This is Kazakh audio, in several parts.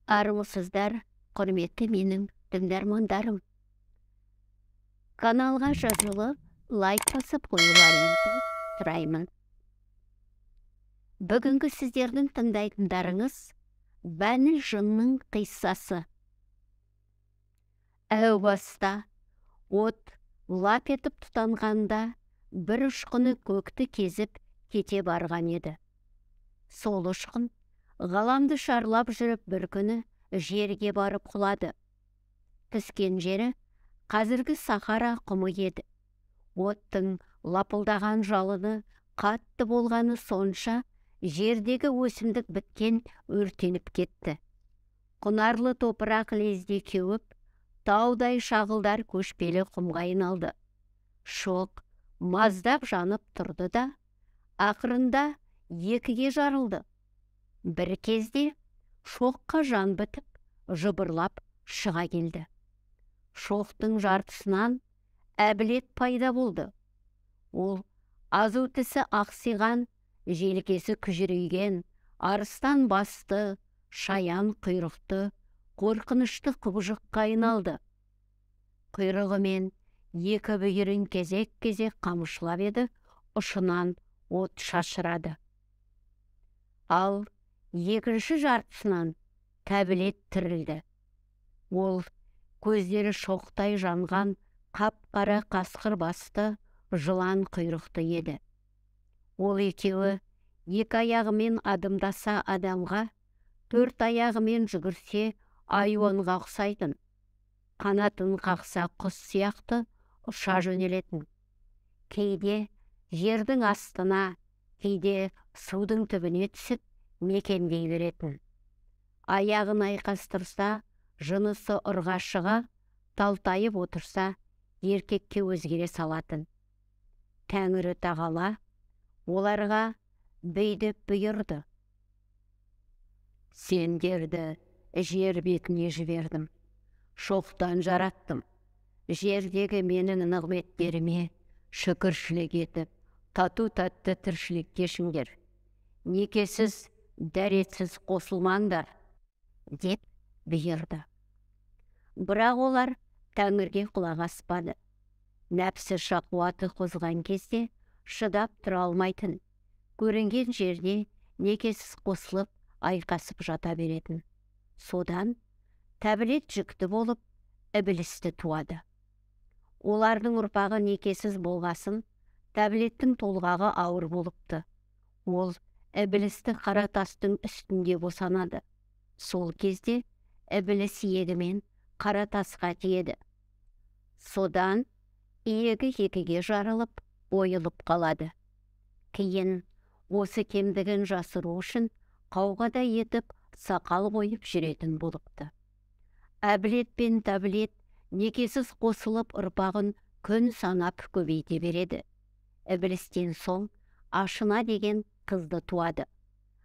Армысыздар, құрметті менің тыңдармандарым. Каналға жазылып, лайк басып қоюларыңызды сұраймын. Бүгінгі сіздердің тыңдайтындарыңыз Бәні жынның қиссасы. Әу баста от лап етіп тұтанғанда бір ұшқыны көкті кезіп кете барған еді. Сол ұшқын ғаламды шарлап жүріп бір күні жерге барып құлады. Түскен жері қазіргі Сахара құмы еді. Оттың лапылдаған жалыны қатты болғаны сонша жердегі өсімдік біткен өртеніп кетті. Құнарлы топырақ лезде кеуіп, таудай шағылдар көшпелі құмға айналды. Шоқ маздап жанып тұрды да, ақырында екіге жарылды. Бір кезде шоққа жан бітіп, жыбырлап шыға келді. Шоқтың жартысынан әбілет пайда болды. Ол азу тісі ақсиған, желкесі күжірейген, арыстан басты, шаян құйрықты, қорқынышты құбыжыққа айналды. Құйрығымен екі бүйірін кезек-кезек қамшылап еді, ұшынан от шашырады. Ал екінші жартысынан Тәбілет тірілді. Ол көздері шоқтай жанған, қап-қара қасқыр басты, жылан құйрықты еді. Ол екеуі екі аяғымен адымдаса адамға, төрт аяғымен жүгірсе айуанға ұқсайтын. Қанатын қақса құс сияқты ұша жөнелетін. Кейде жердің астына, кейде судың түбіне түсіп мекендей беретін. Аяғын айқастырса, жынысы ұрғашыға, талтайып отырса, еркекке өзгере салатын. Тәңірі тағала оларға бүйдіп бұйырды. Сендерді жер бетіне жібердім, шоқтан жараттым. Жердегі менің нығметтеріме шүкіршілік етіп, тату-татты тіршілік кешіңдер. Некесіз, дәретсіз қосылмаңдар, деп бұйырды. Бірақ олар Тәңірге құлақ аспады. Нәпсі шақуаты қозған кезде шыдап тұра алмайтын. Көрінген жерде некесіз қосылып, айқасып жата беретін. Содан Тәбілет жүкті болып, Ібілісті туады. Олардың ұрпағы некесіз болғасын, Тәбілеттің толғағы ауыр болыпты. Ол Ібілісті қара тастың үстінде босанады. Сол кезде Ібіліс иегімен қара тасқа тиеді. Содан иегі екіге жарылып, ойылып қалады. Кейін осы кемдігін жасыру үшін қауғада етіп сақал қойып жүретін болыпты. Әбілет пен Тәбілет некесіз қосылып ұрпағын күн санап көбейте береді. Ібілістен соң Ашына деген қызды туады.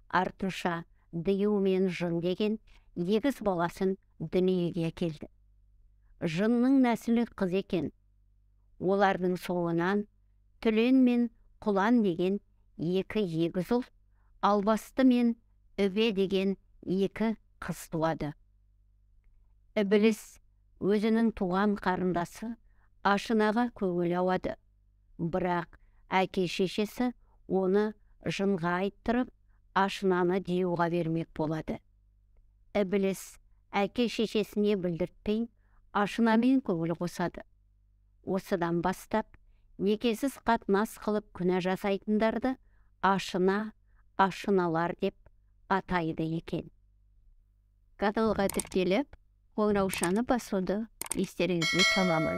Артынша Дию мен Жын деген егіз баласын дүниеге келді. Жынның нәсілі қыз екен. Олардың соңынан Түлен мен Құлан деген екі егіз ұл, Албасты мен Үбе деген екі қыз туады. Ібіліс өзінің туған қарындасы Ашынаға көңіл ауады. Бірақ әке-шешесі оны Жынға айттырып, Ашынаны Диюға бермек болады. Ібіліс әке-шешесіне білдіртпей, Ашынамен көңіл қосады. Осыдан бастап, некесіз қатынас қылып күнә жасайтындарды Ашына, Ашыналар деп атайды екен. Каналға тіркеліп, қоңыраушаны басуды естеріңізге саламын.